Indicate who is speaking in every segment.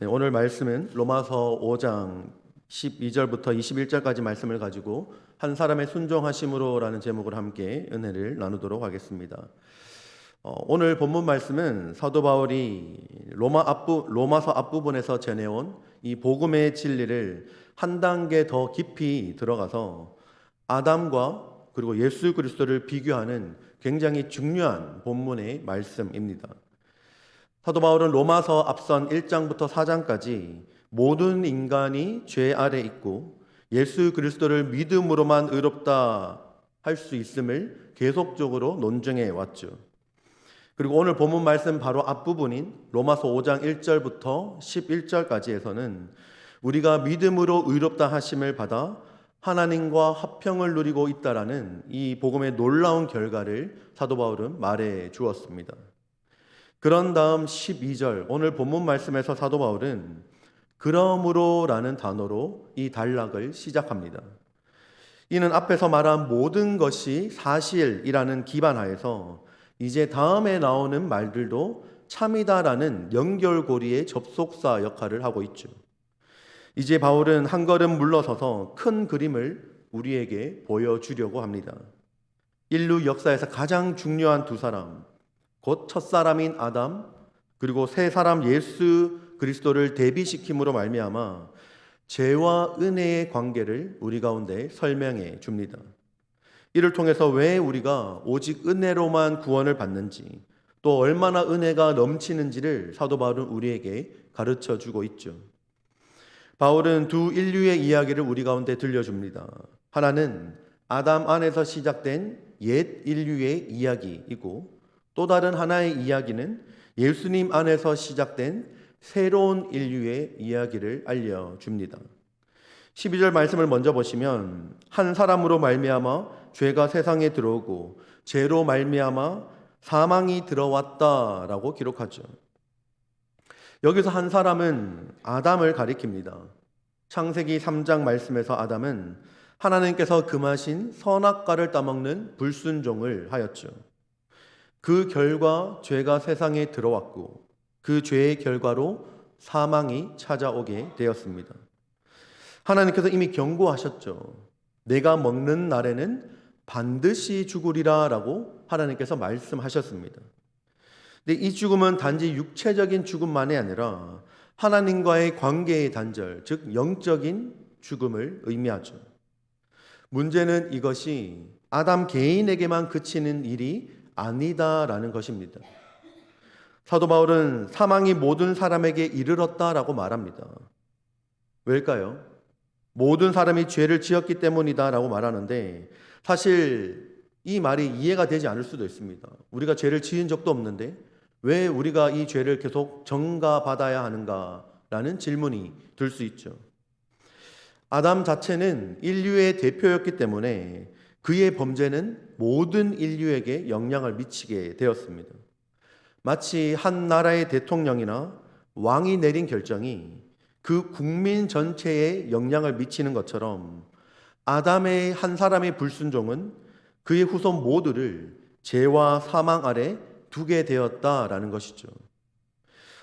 Speaker 1: 네, 오늘 말씀은 로마서 5장 12절부터 21절까지 말씀을 가지고 한 사람의 순종하심으로라는 제목으로 함께 은혜를 나누도록 하겠습니다. 오늘 본문 말씀은 사도 바울이 로마서 앞부분에서 전해온 이 복음의 진리를 한 단계 더 깊이 들어가서 아담과 그리고 예수 그리스도를 비교하는 굉장히 중요한 본문의 말씀입니다. 사도 바울은 로마서 앞선 1장부터 4장까지 모든 인간이 죄 아래 있고 예수 그리스도를 믿음으로만 의롭다 할 수 있음을 계속적으로 논증해 왔죠. 그리고 오늘 본문 말씀 바로 앞부분인 로마서 5장 1절부터 11절까지에서는 우리가 믿음으로 의롭다 하심을 받아 하나님과 화평을 누리고 있다라는 이 복음의 놀라운 결과를 사도 바울은 말해 주었습니다. 그런 다음 12절 오늘 본문 말씀에서 사도 바울은 그러므로라는 단어로 이 단락을 시작합니다. 이는 앞에서 말한 모든 것이 사실이라는 기반하에서 이제 다음에 나오는 말들도 참이다라는 연결고리의 접속사 역할을 하고 있죠. 이제 바울은 한 걸음 물러서서 큰 그림을 우리에게 보여주려고 합니다. 인류 역사에서 가장 중요한 두 사람, 곧 첫사람인 아담 그리고 새 사람 예수 그리스도를 대비시킴으로 말미암아 죄와 은혜의 관계를 우리 가운데 설명해 줍니다. 이를 통해서 왜 우리가 오직 은혜로만 구원을 받는지 또 얼마나 은혜가 넘치는지를 사도 바울은 우리에게 가르쳐 주고 있죠. 바울은 두 인류의 이야기를 우리 가운데 들려줍니다. 하나는 아담 안에서 시작된 옛 인류의 이야기이고 또 다른 하나의 이야기는 예수님 안에서 시작된 새로운 인류의 이야기를 알려줍니다. 12절 말씀을 먼저 보시면 한 사람으로 말미암아 죄가 세상에 들어오고 죄로 말미암아 사망이 들어왔다라고 기록하죠. 여기서 한 사람은 아담을 가리킵니다. 창세기 3장 말씀에서 아담은 하나님께서 금하신 선악과를 따먹는 불순종을 하였죠. 그 결과 죄가 세상에 들어왔고 그 죄의 결과로 사망이 찾아오게 되었습니다. 하나님께서 이미 경고하셨죠. 내가 먹는 날에는 반드시 죽으리라 라고 하나님께서 말씀하셨습니다. 근데 이 죽음은 단지 육체적인 죽음만이 아니라 하나님과의 관계의 단절, 즉 영적인 죽음을 의미하죠. 문제는 이것이 아담 개인에게만 그치는 일이 아니다라는 것입니다. 사도 바울은 사망이 모든 사람에게 이르렀다라고 말합니다. 왜일까요? 모든 사람이 죄를 지었기 때문이다라고 말하는데 사실 이 말이 이해가 되지 않을 수도 있습니다. 우리가 죄를 지은 적도 없는데 왜 우리가 이 죄를 계속 전가받아야 하는가라는 질문이 들 수 있죠. 아담 자체는 인류의 대표였기 때문에 그의 범죄는 모든 인류에게 영향을 미치게 되었습니다. 마치 한 나라의 대통령이나 왕이 내린 결정이 그 국민 전체에 영향을 미치는 것처럼 아담의 한 사람의 불순종은 그의 후손 모두를 죄와 사망 아래 두게 되었다라는 것이죠.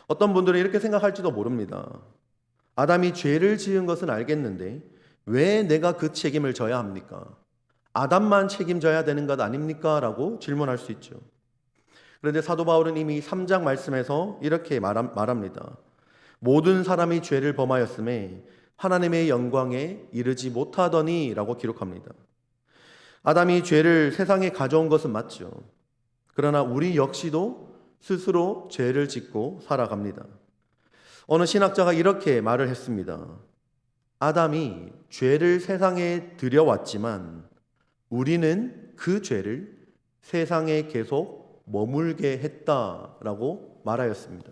Speaker 1: 어떤 분들은 이렇게 생각할지도 모릅니다. 아담이 죄를 지은 것은 알겠는데 왜 내가 그 책임을 져야 합니까? 아담만 책임져야 되는 것 아닙니까? 라고 질문할 수 있죠. 그런데 사도 바울은 이미 3장 말씀에서 이렇게 말합니다. 모든 사람이 죄를 범하였음에 하나님의 영광에 이르지 못하더니 라고 기록합니다. 아담이 죄를 세상에 가져온 것은 맞죠. 그러나 우리 역시도 스스로 죄를 짓고 살아갑니다. 어느 신학자가 이렇게 말을 했습니다. 아담이 죄를 세상에 들여왔지만 우리는 그 죄를 세상에 계속 머물게 했다라고 말하였습니다.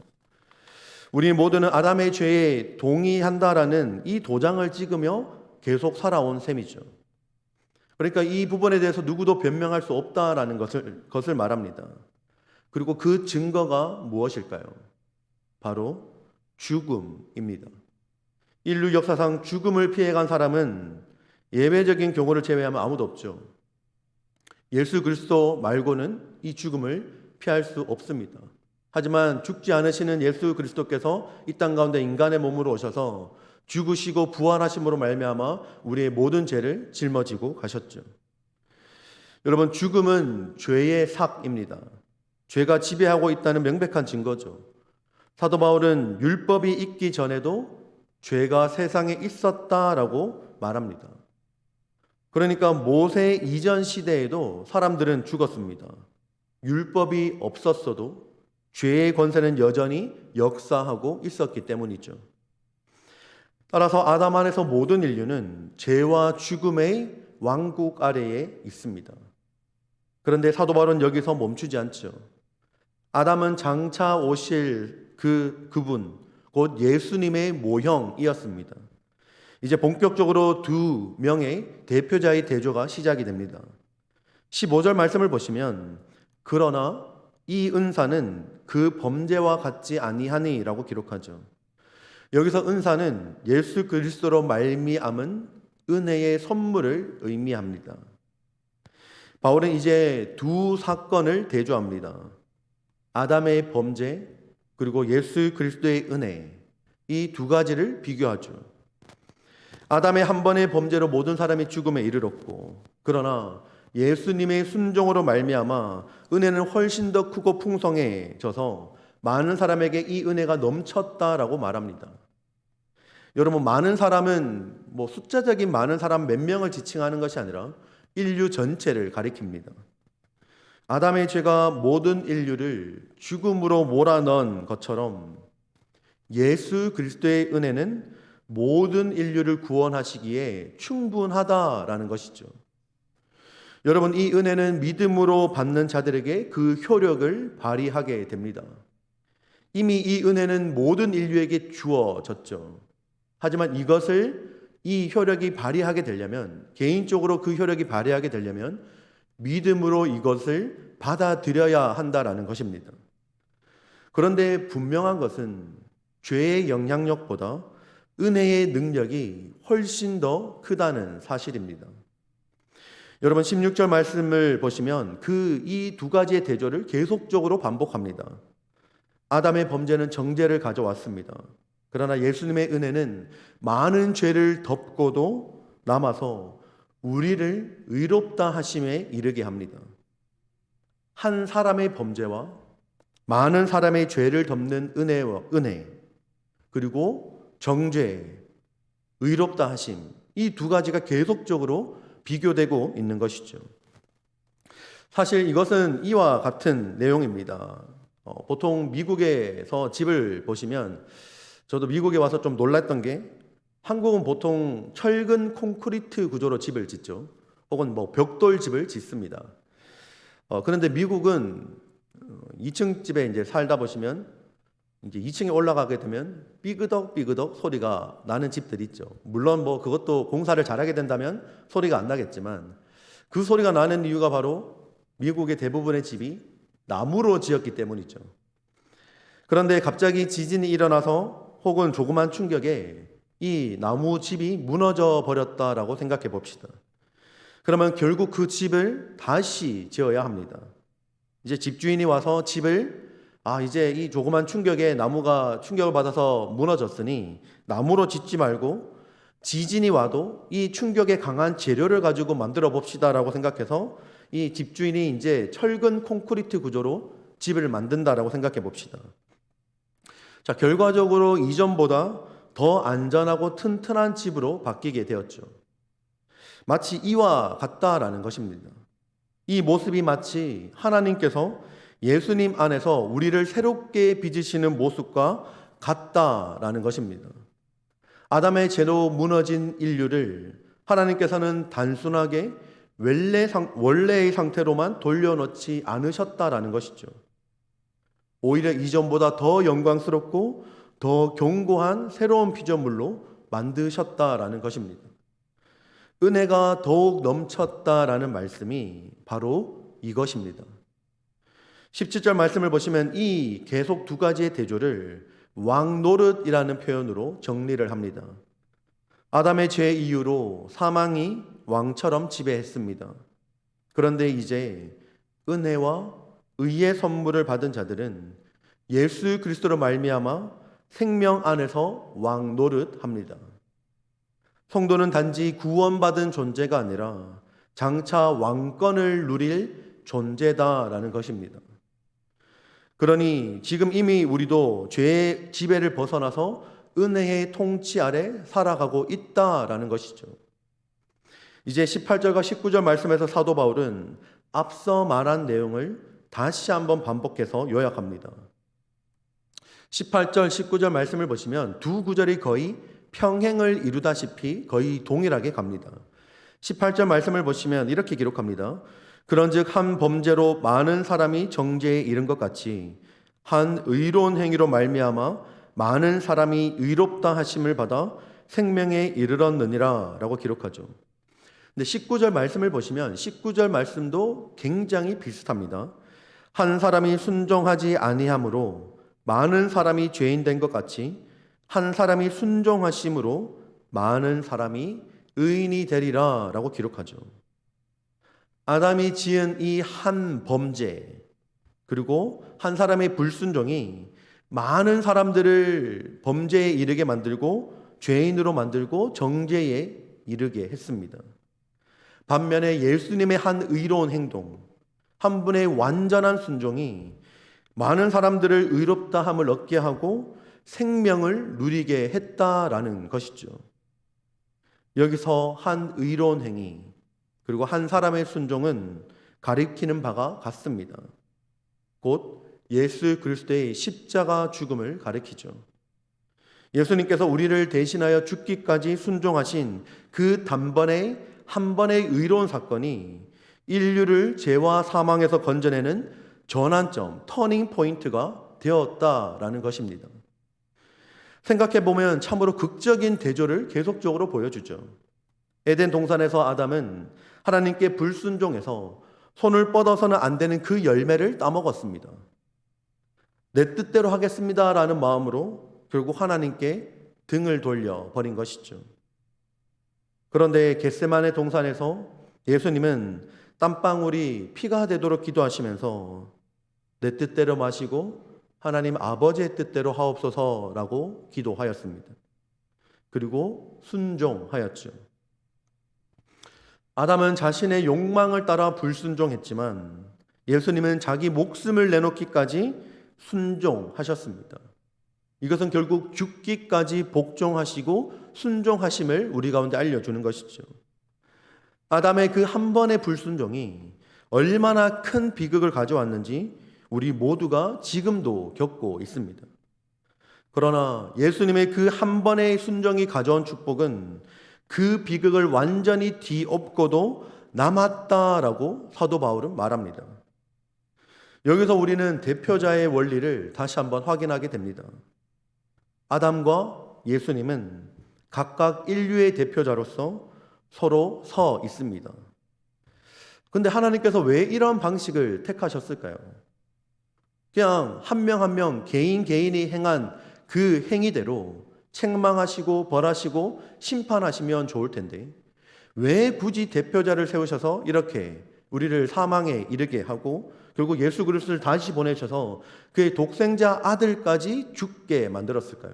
Speaker 1: 우리 모두는 아담의 죄에 동의한다라는 이 도장을 찍으며 계속 살아온 셈이죠. 그러니까 이 부분에 대해서 누구도 변명할 수 없다라는 것을 말합니다. 그리고 그 증거가 무엇일까요? 바로 죽음입니다. 인류 역사상 죽음을 피해간 사람은 예외적인 경우를 제외하면 아무도 없죠. 예수 그리스도 말고는 이 죽음을 피할 수 없습니다. 하지만 죽지 않으시는 예수 그리스도께서 이 땅 가운데 인간의 몸으로 오셔서 죽으시고 부활하심으로 말미암아 우리의 모든 죄를 짊어지고 가셨죠. 여러분, 죽음은 죄의 삭입니다. 죄가 지배하고 있다는 명백한 증거죠. 사도 바울은 율법이 있기 전에도 죄가 세상에 있었다라고 말합니다. 그러니까 모세 이전 시대에도 사람들은 죽었습니다. 율법이 없었어도 죄의 권세는 여전히 역사하고 있었기 때문이죠. 따라서 아담 안에서 모든 인류는 죄와 죽음의 왕국 아래에 있습니다. 그런데 사도 바울은 여기서 멈추지 않죠. 아담은 장차 오실 그분, 곧 예수님의 모형이었습니다. 이제 본격적으로 두 명의 대표자의 대조가 시작이 됩니다. 15절 말씀을 보시면 그러나 이 은사는 그 범죄와 같지 아니하니라고 기록하죠. 여기서 은사는 예수 그리스도로 말미암은 은혜의 선물을 의미합니다. 바울은 이제 두 사건을 대조합니다. 아담의 범죄 그리고 예수 그리스도의 은혜, 이 두 가지를 비교하죠. 아담의 한 번의 범죄로 모든 사람이 죽음에 이르렀고, 그러나 예수님의 순종으로 말미암아 은혜는 훨씬 더 크고 풍성해져서 많은 사람에게 이 은혜가 넘쳤다라고 말합니다. 여러분, 많은 사람은 숫자적인 많은 사람 몇 명을 지칭하는 것이 아니라 인류 전체를 가리킵니다. 아담의 죄가 모든 인류를 죽음으로 몰아넣은 것처럼 예수 그리스도의 은혜는 모든 인류를 구원하시기에 충분하다라는 것이죠. 여러분, 이 은혜는 믿음으로 받는 자들에게 그 효력을 발휘하게 됩니다. 이미 이 은혜는 모든 인류에게 주어졌죠. 하지만 이 효력이 발휘하게 되려면, 개인적으로 그 효력이 발휘하게 되려면 믿음으로 이것을 받아들여야 한다라는 것입니다. 그런데 분명한 것은 죄의 영향력보다 은혜의 능력이 훨씬 더 크다는 사실입니다. 여러분, 16절 말씀을 보시면 이 두 가지의 대조를 계속적으로 반복합니다. 아담의 범죄는 정죄를 가져왔습니다. 그러나 예수님의 은혜는 많은 죄를 덮고도 남아서 우리를 의롭다 하심에 이르게 합니다. 한 사람의 범죄와 많은 사람의 죄를 덮는 은혜, 그리고 정죄, 의롭다 하심, 이 두 가지가 계속적으로 비교되고 있는 것이죠. 사실 이것은 이와 같은 내용입니다. 보통 미국에서 집을 보시면, 저도 미국에 와서 좀 놀랐던 게, 한국은 보통 철근 콘크리트 구조로 집을 짓죠. 혹은 벽돌 집을 짓습니다. 그런데 미국은 2층 집에 이제 살다 보시면 이제 2층에 올라가게 되면 삐그덕 소리가 나는 집들이 있죠. 물론 그것도 공사를 잘하게 된다면 소리가 안 나겠지만, 그 소리가 나는 이유가 바로 미국의 대부분의 집이 나무로 지었기 때문이죠. 그런데 갑자기 지진이 일어나서 혹은 조그만 충격에 이 나무 집이 무너져 버렸다라고 생각해 봅시다. 그러면 결국 그 집을 다시 지어야 합니다. 이제 집주인이 와서 집을 이제 이 조그만 충격에 나무가 충격을 받아서 무너졌으니 나무로 짓지 말고 지진이 와도 이 충격에 강한 재료를 가지고 만들어 봅시다라고 생각해서 이 집주인이 이제 철근 콘크리트 구조로 집을 만든다라고 생각해 봅시다. 자, 결과적으로 이전보다 더 안전하고 튼튼한 집으로 바뀌게 되었죠. 마치 이와 같다라는 것입니다. 이 모습이 마치 하나님께서 예수님 안에서 우리를 새롭게 빚으시는 모습과 같다라는 것입니다. 아담의 죄로 무너진 인류를 하나님께서는 단순하게 원래의 상태로만 돌려놓지 않으셨다라는 것이죠. 오히려 이전보다 더 영광스럽고 더 견고한 새로운 피조물로 만드셨다라는 것입니다. 은혜가 더욱 넘쳤다라는 말씀이 바로 이것입니다. 17절 말씀을 보시면 이 계속 두 가지의 대조를 왕노릇이라는 표현으로 정리를 합니다. 아담의 죄 이후로 사망이 왕처럼 지배했습니다. 그런데 이제 은혜와 의의 선물을 받은 자들은 예수 그리스도로 말미암아 생명 안에서 왕 노릇합니다. 성도는 단지 구원받은 존재가 아니라 장차 왕권을 누릴 존재다라는 것입니다. 그러니 지금 이미 우리도 죄의 지배를 벗어나서 은혜의 통치 아래 살아가고 있다라는 것이죠. 이제 18절과 19절 말씀에서 사도 바울은 앞서 말한 내용을 다시 한번 반복해서 요약합니다. 18절, 19절 말씀을 보시면 두 구절이 거의 평행을 이루다시피 거의 동일하게 갑니다. 18절 말씀을 보시면 이렇게 기록합니다. 그런즉 한 범죄로 많은 사람이 정죄에 이른 것 같이 한 의로운 행위로 말미암아 많은 사람이 의롭다 하심을 받아 생명에 이르렀느니라 라고 기록하죠. 근데 19절 말씀을 보시면 19절 말씀도 굉장히 비슷합니다. 한 사람이 순종하지 아니함으로 많은 사람이 죄인 된 것 같이 한 사람이 순종하심으로 많은 사람이 의인이 되리라 라고 기록하죠. 아담이 지은 이 한 범죄 그리고 한 사람의 불순종이 많은 사람들을 범죄에 이르게 만들고 죄인으로 만들고 정죄에 이르게 했습니다. 반면에 예수님의 한 의로운 행동, 한 분의 완전한 순종이 많은 사람들을 의롭다함을 얻게 하고 생명을 누리게 했다라는 것이죠. 여기서 한 의로운 행위 그리고 한 사람의 순종은 가리키는 바가 같습니다. 곧 예수 그리스도의 십자가 죽음을 가리키죠. 예수님께서 우리를 대신하여 죽기까지 순종하신 그 단번에 한 번의 의로운 사건이 인류를 죄와 사망에서 건져내는 전환점, 터닝 포인트가 되었다라는 것입니다. 생각해보면 참으로 극적인 대조를 계속적으로 보여주죠. 에덴 동산에서 아담은 하나님께 불순종해서 손을 뻗어서는 안 되는 그 열매를 따먹었습니다. 내 뜻대로 하겠습니다라는 마음으로 결국 하나님께 등을 돌려 버린 것이죠. 그런데 겟세마네 동산에서 예수님은 땀방울이 피가 되도록 기도하시면서 내 뜻대로 마시고 하나님 아버지의 뜻대로 하옵소서라고 기도하였습니다. 그리고 순종하였죠. 아담은 자신의 욕망을 따라 불순종했지만 예수님은 자기 목숨을 내놓기까지 순종하셨습니다. 이것은 결국 죽기까지 복종하시고 순종하심을 우리 가운데 알려주는 것이죠. 아담의 그 한 번의 불순종이 얼마나 큰 비극을 가져왔는지 우리 모두가 지금도 겪고 있습니다. 그러나 예수님의 그 한 번의 순종이 가져온 축복은 그 비극을 완전히 뒤엎고도 남았다라고 사도 바울은 말합니다. 여기서 우리는 대표자의 원리를 다시 한번 확인하게 됩니다. 아담과 예수님은 각각 인류의 대표자로서 서로 서 있습니다. 그런데 하나님께서 왜 이런 방식을 택하셨을까요? 그냥 한 명 한 명 개인이 행한 그 행위대로 책망하시고 벌하시고 심판하시면 좋을 텐데 왜 굳이 대표자를 세우셔서 이렇게 우리를 사망에 이르게 하고 결국 예수 그리스도를 다시 보내셔서 그의 독생자 아들까지 죽게 만들었을까요?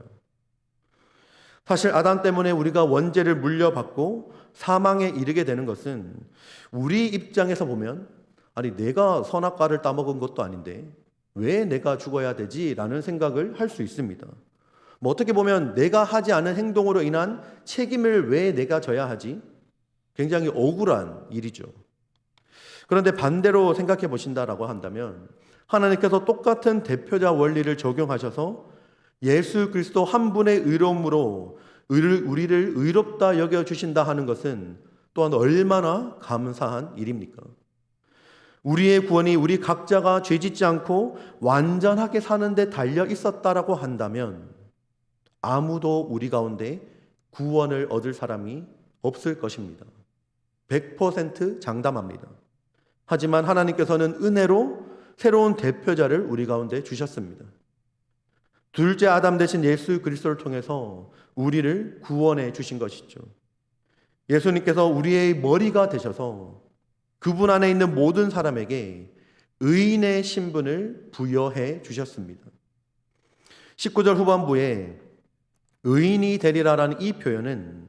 Speaker 1: 사실 아담 때문에 우리가 원죄를 물려받고 사망에 이르게 되는 것은 우리 입장에서 보면 아니 내가 선악과를 따먹은 것도 아닌데 왜 내가 죽어야 되지? 라는 생각을 할 수 있습니다. 뭐 어떻게 보면 내가 하지 않은 행동으로 인한 책임을 왜 내가 져야 하지? 굉장히 억울한 일이죠. 그런데 반대로 생각해 보신다라고 한다면 하나님께서 똑같은 대표자 원리를 적용하셔서 예수 그리스도 한 분의 의로움으로 우리를 의롭다 여겨주신다 하는 것은 또한 얼마나 감사한 일입니까? 우리의 구원이 우리 각자가 죄짓지 않고 완전하게 사는 데 달려 있었다라고 한다면 아무도 우리 가운데 구원을 얻을 사람이 없을 것입니다. 100% 장담합니다. 하지만 하나님께서는 은혜로 새로운 대표자를 우리 가운데 주셨습니다. 둘째 아담 대신 예수 그리스도를 통해서 우리를 구원해 주신 것이죠. 예수님께서 우리의 머리가 되셔서 그분 안에 있는 모든 사람에게 의인의 신분을 부여해 주셨습니다. 19절 후반부에 의인이 되리라라는 이 표현은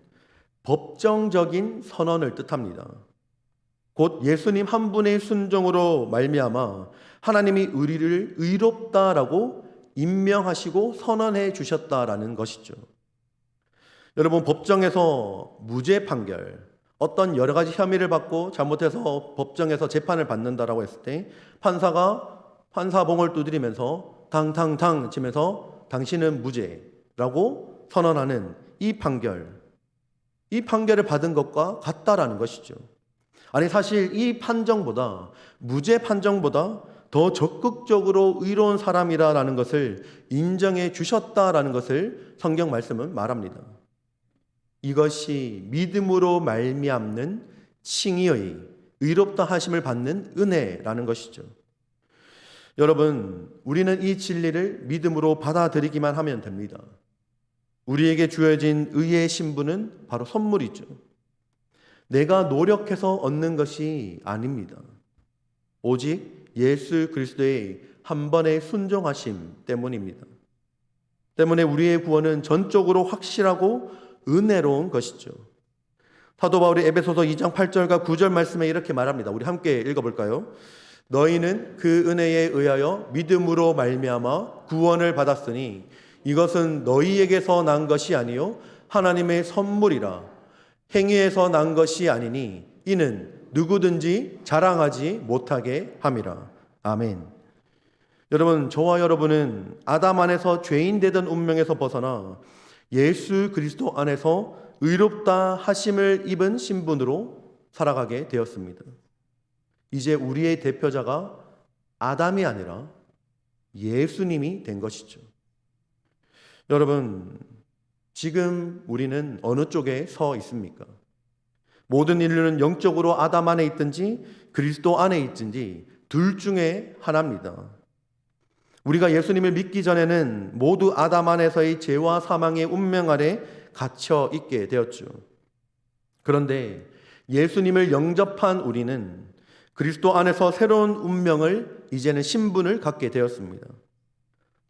Speaker 1: 법정적인 선언을 뜻합니다. 곧 예수님 한 분의 순종으로 말미암아 하나님이 우리를 의롭다라고 임명하시고 선언해 주셨다라는 것이죠. 여러분, 법정에서 무죄 판결, 어떤 여러 가지 혐의를 받고 잘못해서 법정에서 재판을 받는다라고 했을 때 판사가 판사봉을 두드리면서 탕탕탕 치면서 당신은 무죄라고 선언하는 이 판결을 받은 것과 같다라는 것이죠. 아니, 사실 이 판정보다, 무죄 판정보다 더 적극적으로 의로운 사람이라는 것을 인정해 주셨다라는 것을 성경 말씀은 말합니다. 이것이 믿음으로 말미암는 칭의의 의롭다 하심을 받는 은혜라는 것이죠. 여러분, 우리는 이 진리를 믿음으로 받아들이기만 하면 됩니다. 우리에게 주어진 의의 신분은 바로 선물이죠. 내가 노력해서 얻는 것이 아닙니다. 오직 예수 그리스도의 한 번의 순종하심 때문입니다. 때문에 우리의 구원은 전적으로 확실하고 은혜로운 것이죠. 사도 바울이 에베소서 2장 8절과 9절 말씀에 이렇게 말합니다. 우리 함께 읽어볼까요? 너희는 그 은혜에 의하여 믿음으로 말미암아 구원을 받았으니 이것은 너희에게서 난 것이 아니요 하나님의 선물이라. 행위에서 난 것이 아니니 이는 누구든지 자랑하지 못하게 함이라. 아멘. 여러분, 저와 여러분은 아담 안에서 죄인 되던 운명에서 벗어나 예수 그리스도 안에서 의롭다 하심을 입은 신분으로 살아가게 되었습니다. 이제 우리의 대표자가 아담이 아니라 예수님이 된 것이죠. 여러분, 지금 우리는 어느 쪽에 서 있습니까? 모든 인류는 영적으로 아담 안에 있든지 그리스도 안에 있든지 둘 중에 하나입니다. 우리가 예수님을 믿기 전에는 모두 아담 안에서의 죄와 사망의 운명 아래 갇혀 있게 되었죠. 그런데 예수님을 영접한 우리는 그리스도 안에서 새로운 운명을, 이제는 신분을 갖게 되었습니다.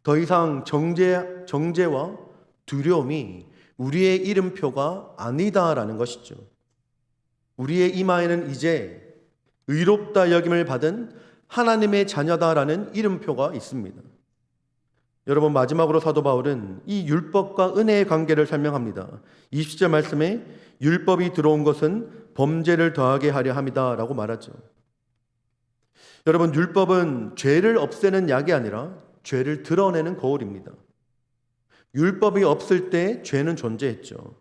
Speaker 1: 더 이상 정죄와 두려움이 우리의 이름표가 아니다라는 것이죠. 우리의 이마에는 이제 의롭다 여김을 받은 하나님의 자녀다라는 이름표가 있습니다. 여러분, 마지막으로 사도 바울은 이 율법과 은혜의 관계를 설명합니다. 20절 말씀에 율법이 들어온 것은 범죄를 더하게 하려 함이다 라고 말하죠. 여러분, 율법은 죄를 없애는 약이 아니라 죄를 드러내는 거울입니다. 율법이 없을 때 죄는 존재했죠.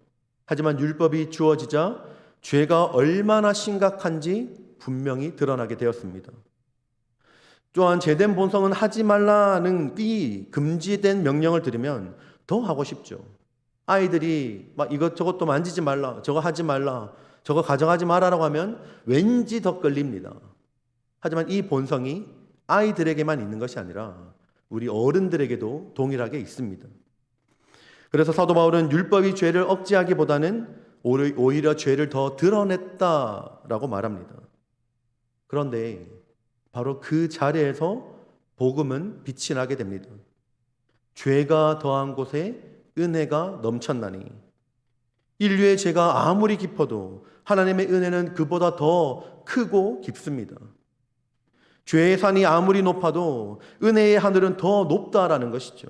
Speaker 1: 하지만 율법이 주어지자 죄가 얼마나 심각한지 분명히 드러나게 되었습니다. 또한 죄된 본성은 하지 말라는 이 금지된 명령을 들으면 더 하고 싶죠. 아이들이 막 이것저것도 만지지 말라, 저거 하지 말라, 저거 가져가지 마라라고 하면 왠지 더 끌립니다. 하지만 이 본성이 아이들에게만 있는 것이 아니라 우리 어른들에게도 동일하게 있습니다. 그래서 사도 바울은 율법이 죄를 억제하기보다는 오히려 죄를 더 드러냈다라고 말합니다. 그런데 바로 그 자리에서 복음은 빛이 나게 됩니다. 죄가 더한 곳에 은혜가 넘쳤나니, 인류의 죄가 아무리 깊어도 하나님의 은혜는 그보다 더 크고 깊습니다. 죄의 산이 아무리 높아도 은혜의 하늘은 더 높다라는 것이죠.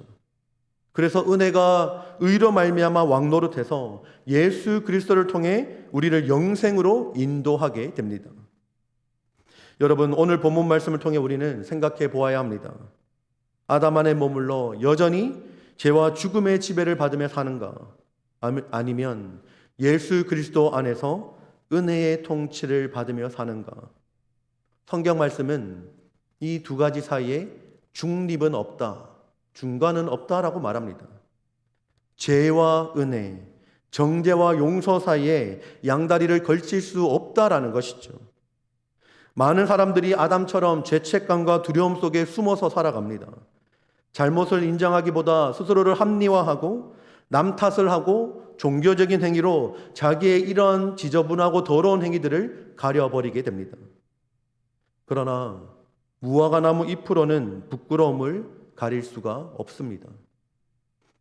Speaker 1: 그래서 은혜가 의로 말미암아 왕노릇해서 예수 그리스도를 통해 우리를 영생으로 인도하게 됩니다. 여러분, 오늘 본문 말씀을 통해 우리는 생각해 보아야 합니다. 아담 안에 머물러 여전히 죄와 죽음의 지배를 받으며 사는가, 아니면 예수 그리스도 안에서 은혜의 통치를 받으며 사는가. 성경 말씀은 이 두 가지 사이에 중립은 없다, 중간은 없다라고 말합니다. 죄와 은혜, 정죄와 용서 사이에 양다리를 걸칠 수 없다라는 것이죠. 많은 사람들이 아담처럼 죄책감과 두려움 속에 숨어서 살아갑니다. 잘못을 인정하기보다 스스로를 합리화하고 남 탓을 하고 종교적인 행위로 자기의 이런 지저분하고 더러운 행위들을 가려버리게 됩니다. 그러나 무화과 나무 잎으로는 부끄러움을 가릴 수가 없습니다.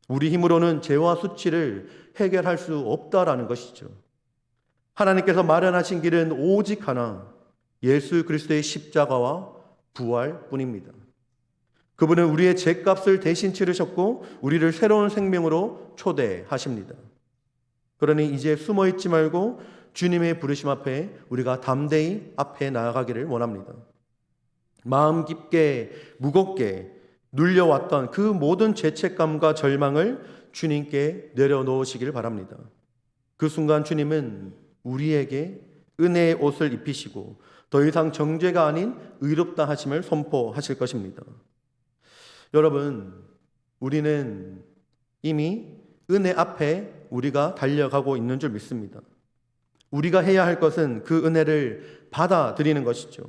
Speaker 1: 우리 힘으로는 죄와 수치를 해결할 수 없다라는 것이죠. 하나님께서 마련하신 길은 오직 하나, 예수 그리스도의 십자가와 부활뿐입니다. 그분은 우리의 죄값을 대신 치르셨고 우리를 새로운 생명으로 초대하십니다. 그러니 이제 숨어있지 말고 주님의 부르심 앞에 우리가 담대히 앞에 나아가기를 원합니다. 마음 깊게 무겁게 눌려왔던 그 모든 죄책감과 절망을 주님께 내려놓으시길 바랍니다. 그 순간 주님은 우리에게 은혜의 옷을 입히시고 더 이상 정죄가 아닌 의롭다 하심을 선포하실 것입니다. 여러분, 우리는 이미 은혜 앞에 우리가 달려가고 있는 줄 믿습니다. 우리가 해야 할 것은 그 은혜를 받아들이는 것이죠.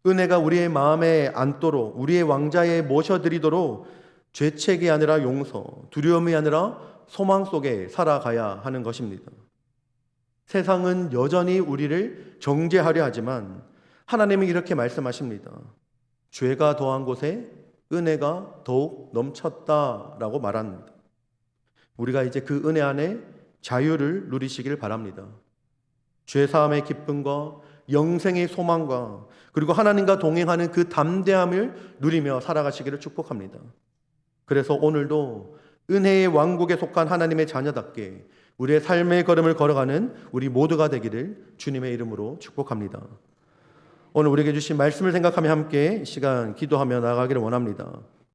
Speaker 1: 은혜가 우리의 마음에 앉도록 우리의 왕자에 모셔드리도록 죄책이 아니라 용서, 두려움이 아니라 소망 속에 살아가야 하는 것입니다. 세상은 여전히 우리를 정죄하려 하지만 하나님이 이렇게 말씀하십니다. 죄가 더한 곳에 은혜가 더욱 넘쳤다라고 말합니다. 우리가 이제 그 은혜 안에 자유를 누리시길 바랍니다. 죄사함의 기쁨과 영생의 소망과 그리고 하나님과 동행하는 그 담대함을 누리며 살아가시기를 축복합니다. 그래서 오늘도 은혜의 왕국에 속한 하나님의 자녀답게 우리의 삶의 걸음을 걸어가는 우리 모두가 되기를 주님의 이름으로 축복합니다. 오늘 우리에게 주신 말씀을 생각하며 함께 시간 기도하며 나아가기를 원합니다.